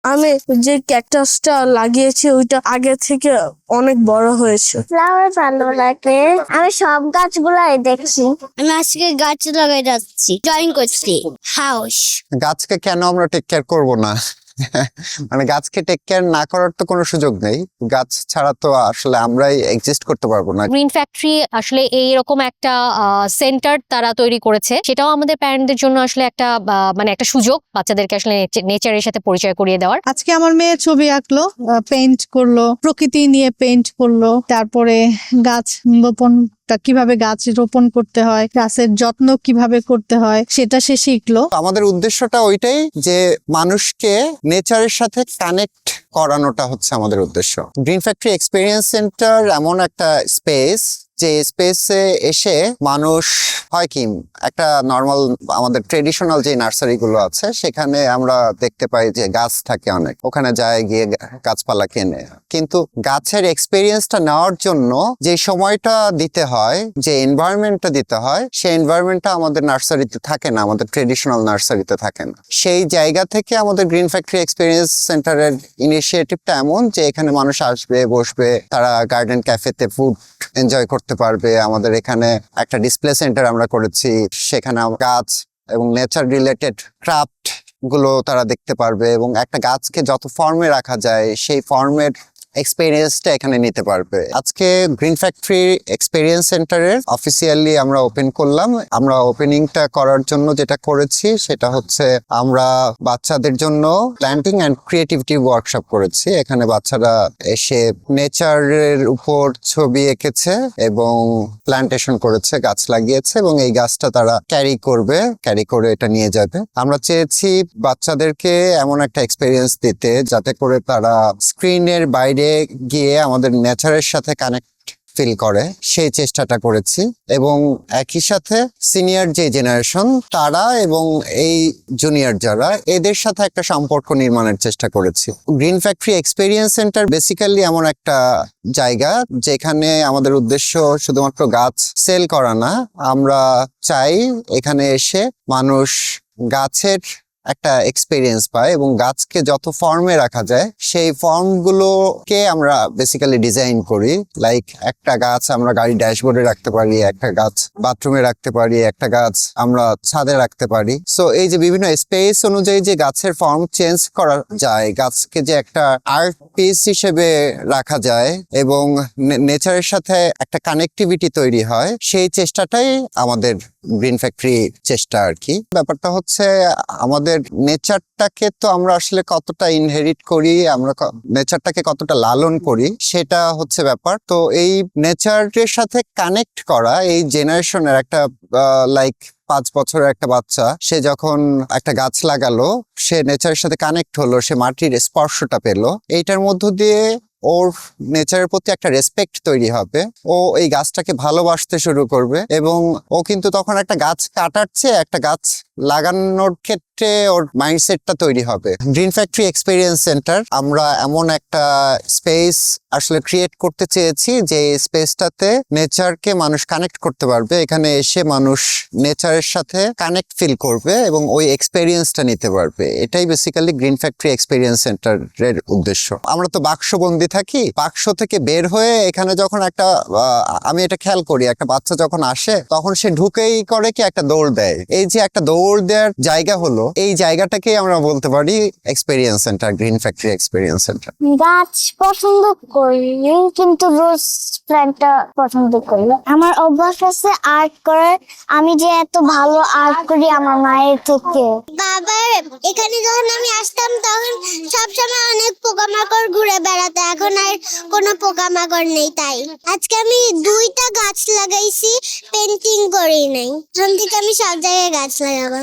আমি যে ক্যাকটাসটা লাগিয়েছি ওইটা আগে থেকে অনেক বড় হয়েছে। ফ্লাওয়ার ভালো লাগে, আমি সব গাছগুলাই দেখছি। আমি আজকে গাছ লাগাই যাচ্ছি, ড্রয়িং করছি হাউস। গাছকে কেন আমরা টেক কেয়ার করবো না? মানে গাছকে টেক কেয়ার না করার তো কোনো সুযোগ নেই। গাছ ছাড়া তো আসলে আমরাই এক্সিস্ট করতে পারবো না। গ্রিন ফ্যাক্টরি আসলে এইরকম একটা সেন্টার তারা তৈরি করেছে, সেটাও আমাদের প্যারেন্টদের জন্য আসলে একটা মানে একটা সুযোগ বাচ্চাদেরকে আসলে নেচারের সাথে পরিচয় করিয়ে দেওয়ার। আজকে আমার মেয়ে ছবি আঁকলো, পেইন্ট করলো, প্রকৃতি নিয়ে পেইন্ট করলো, তারপরে গাছ রোপণটা কিভাবে গাছ রোপণ করতে হয়, গাছের যত্ন কিভাবে করতে হয় সেটা সে শিখলো। আমাদের উদ্দেশ্যটা ওইটাই যে মানুষকে নেচারের সাথে কানেক্ট করানোটা হচ্ছে আমাদের উদ্দেশ্য। গ্রিন ফ্যাক্টরি এক্সপিরিয়েন্স সেন্টার এমন একটা স্পেস যে স্পেসে এসে মানুষ হয় কি একটা নর্মাল আমাদের ট্রেডিশনাল যে নার্সারি গুলো আছে সেখানে আমরা দেখতে পাই যে গাছ থাকে অনেক, ওখানে যায় গিয়ে গাছপালা কেনে, কিন্তু গাছের এক্সপিরিয়েন্সটা নেওয়ার জন্য যে সময়টা দিতে হয়, যে এনভায়রনমেন্টটা দিতে হয়, সেই এনভায়রনমেন্টটা আমাদের নার্সারিতে থাকে না, আমাদের ট্রেডিশনাল নার্সারিতে থাকে না। সেই জায়গা থেকে আমাদের গ্রিন ফ্যাক্টরি এক্সপিরিয়েন্স সেন্টারের ইনিশিয়েটিভটা এমন যে এখানে মানুষ আসবে, বসবে, তারা গার্ডেন ক্যাফেতে ফুড এনজয় করতে পারবে। আমাদের এখানে একটা ডিসপ্লে সেন্টার আমরা করেছি, সেখানে গাছ এবং নেচার রিলেটেড ক্রাফট গুলো তারা দেখতে পারবে এবং একটা গাছকে যত ফর্মে রাখা যায় সেই ফর্মের এক্সপেরিয়েন্সটা এখানে নিতে পারবে। আজকে গ্রিন ফ্যাক্টরি এক্সপেরিয়েন্স সেন্টারের অফিসিয়ালি আমরা ওপেন করলাম। আমরা ওপেনিংটা করার জন্য যেটা করেছি সেটা হচ্ছে আমরা বাচ্চাদের জন্য প্ল্যান্টিং অ্যান্ড ক্রিয়েটিভিটি ওয়ার্কশপ করেছি। এখানে বাচ্চারা এসে নেচারের উপর ছবি এঁকেছে এবং প্ল্যান্টেশন করেছে, গাছ লাগিয়েছে এবং এই গাছটা তারা ক্যারি করে এটা নিয়ে যাবে। আমরা চেয়েছি বাচ্চাদেরকে এমন একটা এক্সপেরিয়েন্স দিতে যাতে করে তারা স্ক্রিনের বাইরে গিয়ে আমাদের নেচারের সাথে কানেক্ট ফিল করে, সেই চেষ্টাটা করেছি। এবং একই সাথে সিনিয়র যে জেনারেশন তারা এবং এই জুনিয়র যারা, এদের সাথে একটা সম্পর্ক নির্মাণের চেষ্টা করেছি। Green factory experience centre basically এমন একটা জায়গা যেখানে আমাদের উদ্দেশ্য শুধুমাত্র গাছ সেল করা না, আমরা চাই এখানে এসে মানুষ গাছের একটা এক্সপেরিয়েন্স পায় এবং গাছকে যত ফর্মে রাখা যায় সেই ফর্মগুলোকে আমরা বেসিক্যালি ডিজাইন করি। লাইক একটা গাছ আমরা গাড়ির ড্যাশবোর্ডে রাখতে পারি, একটা গাছ বাথরুমে রাখতে পারি, একটা গাছ আমরা ছাদে রাখতে পারি। সো এই যে বিভিন্ন স্পেস অনুযায়ী যে গাছের ফর্ম চেঞ্জ করা যায়, গাছকে যে একটা আর্ট পিস হিসেবে রাখা যায় এবং নেচারের সাথে একটা কানেক্টিভিটি তৈরি হয়, সেই চেষ্টাটাই আমাদের গ্রিন ফ্যাক্টরি চেষ্টা আর কি। ব্যাপারটা হচ্ছে আমাদের নেচারটাকে তো আমরা আসলে কতটা ইনহেরিট করি, আমরা নেচারটাকে কতটা লালন করি সেটা হচ্ছে ব্যাপার। তো এই নেচারের সাথে কানেক্ট করা এই জেনারেশনের একটা লাইক 5 বছরের একটা বাচ্চা, সে যখন একটা গাছ লাগালো, সে নেচারের সাথে কানেক্ট হলো, সে মাটির স্পর্শটা পেলো, এইটার মধ্য দিয়ে ওর নেচারের প্রতি একটা রেসপেক্ট তৈরি হবে, ও এই গাছটাকে ভালোবাসতে শুরু করবে এবং ও কিন্তু তখন একটা গাছ কাটার চেয়ে একটা গাছ লাগানোর ক্ষেত্রে ওর মাইন্ডসেটটা তৈরি হবে। গ্রিন ফ্যাক্টরি এক্সপেরিয়েন্স সেন্টার আমরা এমন একটা স্পেস আসলে ক্রিয়েট করতে চেয়েছি যে স্পেসটাতে নেচারকে মানুষ কানেক্ট করতে পারবে, এখানে এসে মানুষ নেচারের সাথে কানেক্ট ফিল করবে এবং ওই এক্সপেরিয়েন্সটা নিতে পারবে। এটাই বেসিক্যালি গ্রিন ফ্যাক্টরি এক্সপেরিয়েন্স সেন্টারের উদ্দেশ্য। আমরা তো বাক্সবন্দি থাকি, বাক্স থেকে বের হয়ে এখানে যখন একটা আমি এটা খেয়াল করি, একটা বাচ্চা যখন আসে তখন সে ঢুকেই করে কি একটা দৌড় দেয়। এই যে একটা দৌড় দেওয়ার জায়গা হলো, এই জায়গাটাকেই আমরা বলতে পারি experience centre, green factory experience centre. গাছ পছন্দ করি কিন্তু রোজ প্ল্যান্টটা পছন্দ করি। আমার অভ্যাস আছে আর্ট করার, আমি যে এত ভালো আর্ট করি আমার মায়ের থেকে। বাবার এখানে যখন আমি আসতাম তখন সবসময় অনেক পোকামাকড় ঘুরে বেড়াতো, এখন আর কোনো পোকামাকড় নেই। তাই আজকে আমি 2টা গাছ লাগাইছি, পেন্টিং করি নাই। এখন থেকে আমি সব জায়গায় গাছ লাগাবো।